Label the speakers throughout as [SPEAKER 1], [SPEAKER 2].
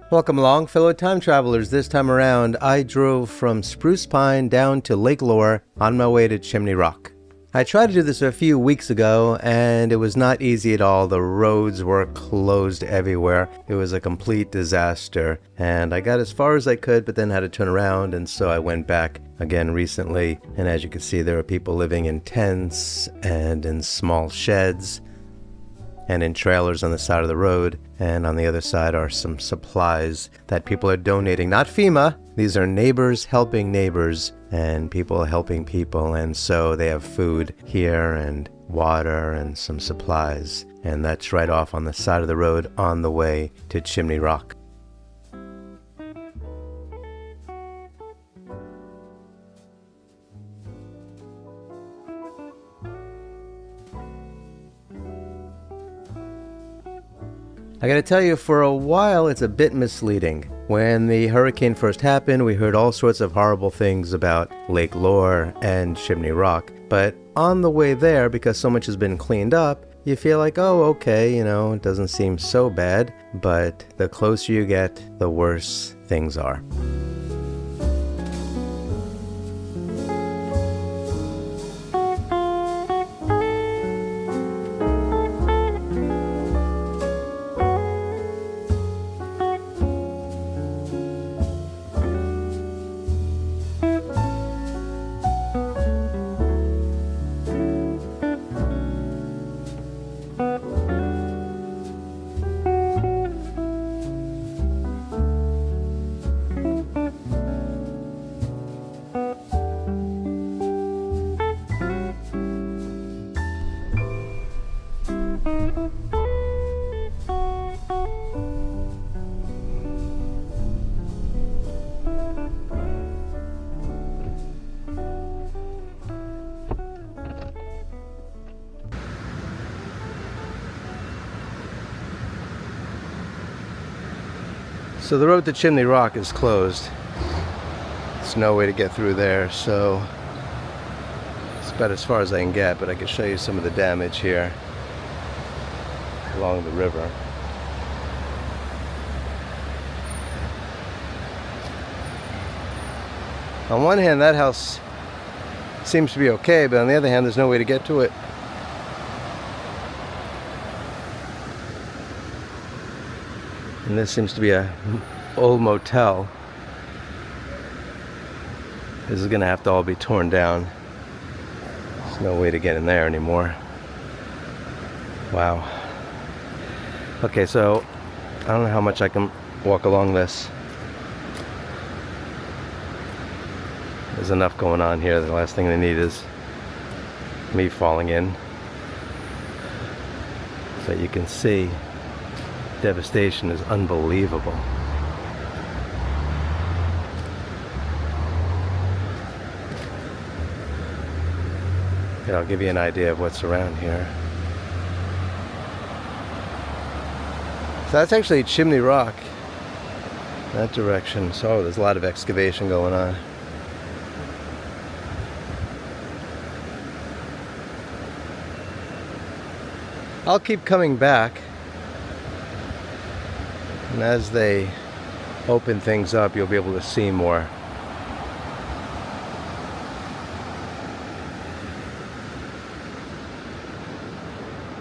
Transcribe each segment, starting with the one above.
[SPEAKER 1] Welcome along, fellow time travelers. This time around, I drove from Spruce Pine down to Lake Lure on my way to Chimney Rock. I tried to do this a few weeks ago, and it was not easy at all. The roads were closed everywhere. It was a complete disaster, and I got as far as I could, but then had to turn around, and so I went back again recently. And as you can see, there are people living in tents and in small sheds and in trailers on the side of the road, and on the other side are some supplies that people are donating. Not FEMA, these are neighbors helping neighbors and people helping people, and so they have food here and water and some supplies, and that's right off on the side of the road on the way to Chimney Rock. I gotta tell you, for a while it's a bit misleading. When the hurricane first happened, we heard all sorts of horrible things about Lake Lure and Chimney Rock. But on the way there, because so much has been cleaned up, you feel like, oh, okay, it doesn't seem so bad. But the closer you get, the worse things are. So the road to Chimney Rock is closed. There's no way to get through there, so it's about as far as I can get, but I can show you some of the damage here along the river. On one hand, that house seems to be okay, but on the other hand, there's no way to get to it. And this seems to be a old motel. This is gonna have to all be torn down. There's no way to get in there anymore. Wow. Okay, so I don't know how much I can walk along this. There's enough going on here. The last thing they need is me falling in. So you can see devastation is unbelievable. Here, I'll give you an idea of what's around here. So that's actually Chimney Rock, that direction. So there's a lot of excavation going on. I'll keep coming back, and as they open things up, you'll be able to see more.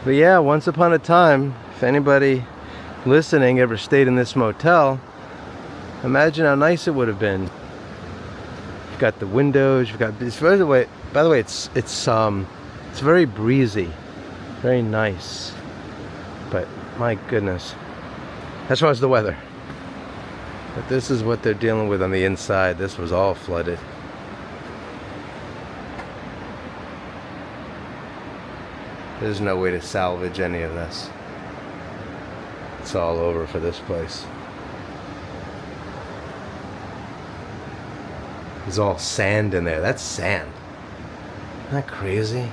[SPEAKER 1] But yeah, once upon a time, if anybody listening ever stayed in this motel, imagine how nice it would have been. You've got the windows, you've got, by the way, it's very breezy, very nice. But my goodness, as far as the weather. But this is what they're dealing with on the inside. This was all flooded. There's no way to salvage any of this. It's all over for this place. There's all sand in there. That's sand. Isn't that crazy?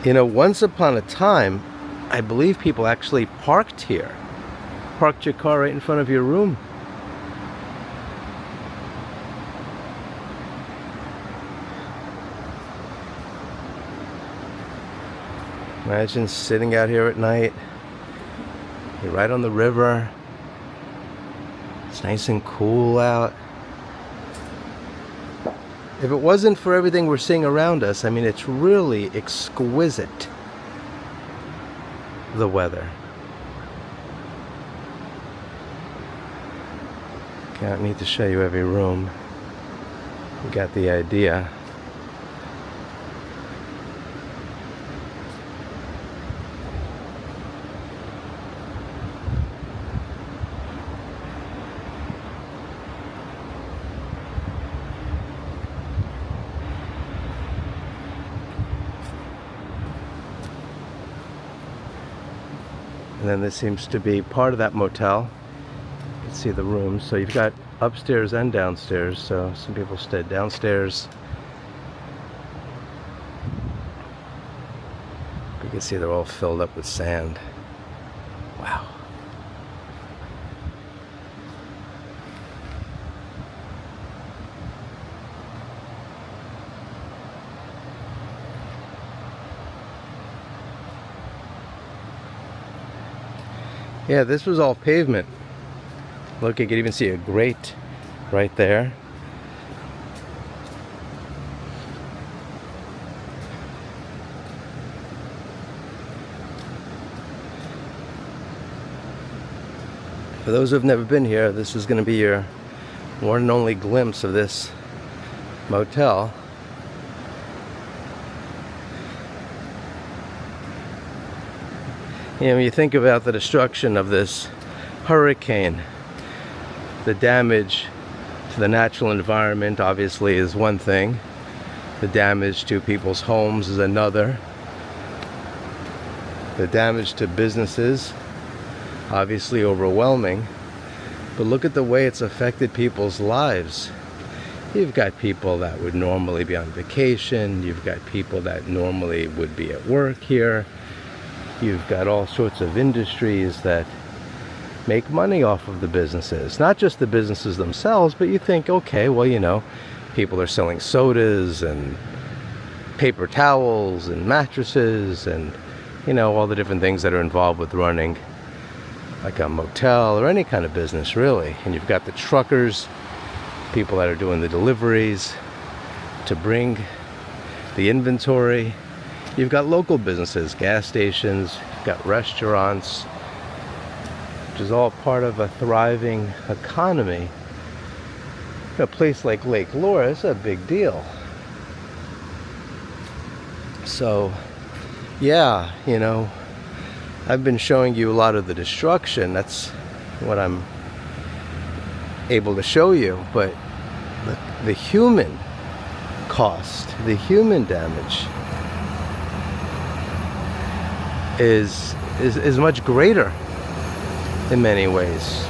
[SPEAKER 1] Once upon a time, I believe people actually parked here. Parked your car right in front of your room. Imagine sitting out here at night. You're right on the river. It's nice and cool out. If it wasn't for everything we're seeing around us, I mean, it's really exquisite, the weather. Okay, I don't need to show you every room. You got the idea. And then this seems to be part of that motel. You can see the rooms. So you've got upstairs and downstairs. So some people stayed downstairs. You can see they're all filled up with sand. Wow. Yeah, this was all pavement. Look, you can even see a grate right there. For those who have never been here, this is going to be your one and only glimpse of this motel. You know, when you think about the destruction of this hurricane, the damage to the natural environment obviously is one thing. The damage to people's homes is another. The damage to businesses, obviously overwhelming. But look at the way it's affected people's lives. You've got people that would normally be on vacation. You've got people that normally would be at work here. You've got all sorts of industries that make money off of the businesses. Not just the businesses themselves, but you think, okay, well, you know, people are selling sodas and paper towels and mattresses and, you know, all the different things that are involved with running like a motel or any kind of business, really. And you've got the truckers, people that are doing the deliveries to bring the inventory. You've got local businesses, gas stations, you've got restaurants, which is all part of a thriving economy. A place like Lake Laura is a big deal. So, yeah, you know, I've been showing you a lot of the destruction. That's what I'm able to show you. But the human cost, the human damage is much greater in many ways.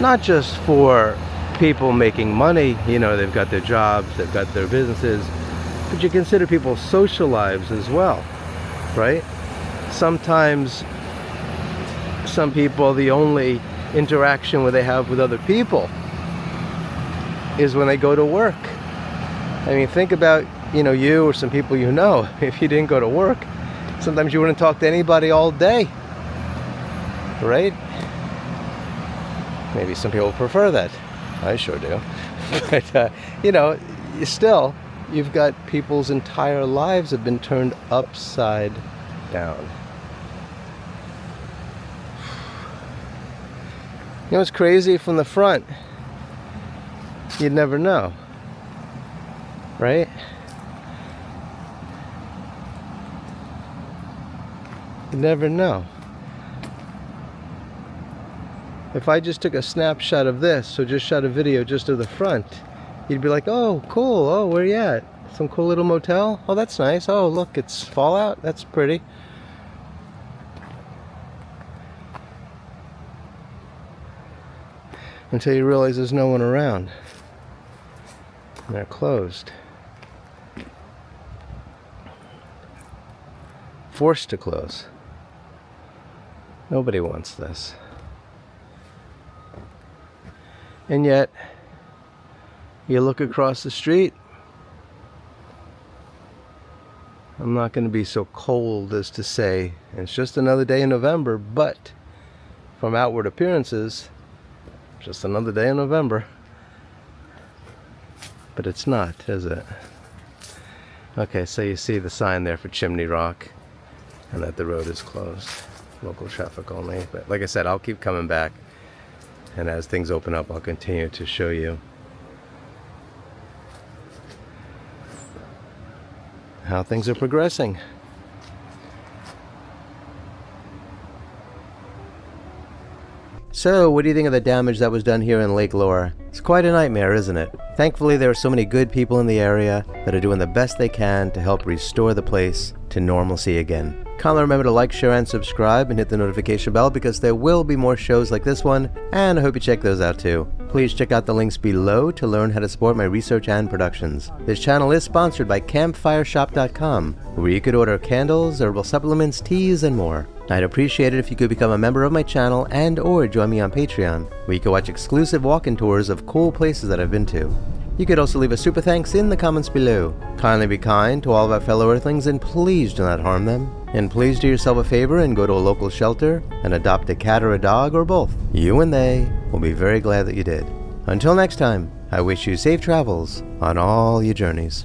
[SPEAKER 1] Not just for people making money, you know, they've got their jobs, they've got their businesses, but you consider people's social lives as well, right? Sometimes some people, the only interaction where they have with other people is when they go to work. I mean, think about, you know, you or some people you know, if you didn't go to work, sometimes you wouldn't talk to anybody all day, right? Maybe some people prefer that. I sure do. But, you know, you've got people's entire lives have been turned upside down. You know what's crazy? From the front, you'd never know, right? You never know. If I just took a snapshot of this, so just shot a video just of the front, you'd be like, oh, cool. Oh, where you at? Some cool little motel? Oh, that's nice. Oh, look, it's fallout. That's pretty. Until you realize there's no one around. And they're closed. Forced to close. Nobody wants this. And yet, you look across the street, I'm not going to be so cold as to say it's just another day in November, but from outward appearances, just another day in November. But it's not, is it? Okay, so you see the sign there for Chimney Rock and that the road is closed. Local traffic only. But like I said, I'll keep coming back. And as things open up, I'll continue to show you how things are progressing. So, what do you think of the damage that was done here in Lake Lure? It's quite a nightmare, isn't it? Thankfully, there are so many good people in the area that are doing the best they can to help restore the place to normalcy again. Kindly remember to like, share, and subscribe, and hit the notification bell because there will be more shows like this one, and I hope you check those out too. Please check out the links below to learn how to support my research and productions. This channel is sponsored by campfireshop.com, where you could order candles, herbal supplements, teas, and more. I'd appreciate it if you could become a member of my channel and or join me on Patreon, where you can watch exclusive walk-in tours of cool places that I've been to. You could also leave a super thanks in the comments below. Kindly be kind to all of our fellow Earthlings and please do not harm them. And please do yourself a favor and go to a local shelter and adopt a cat or a dog or both. You and they will be very glad that you did. Until next time, I wish you safe travels on all your journeys.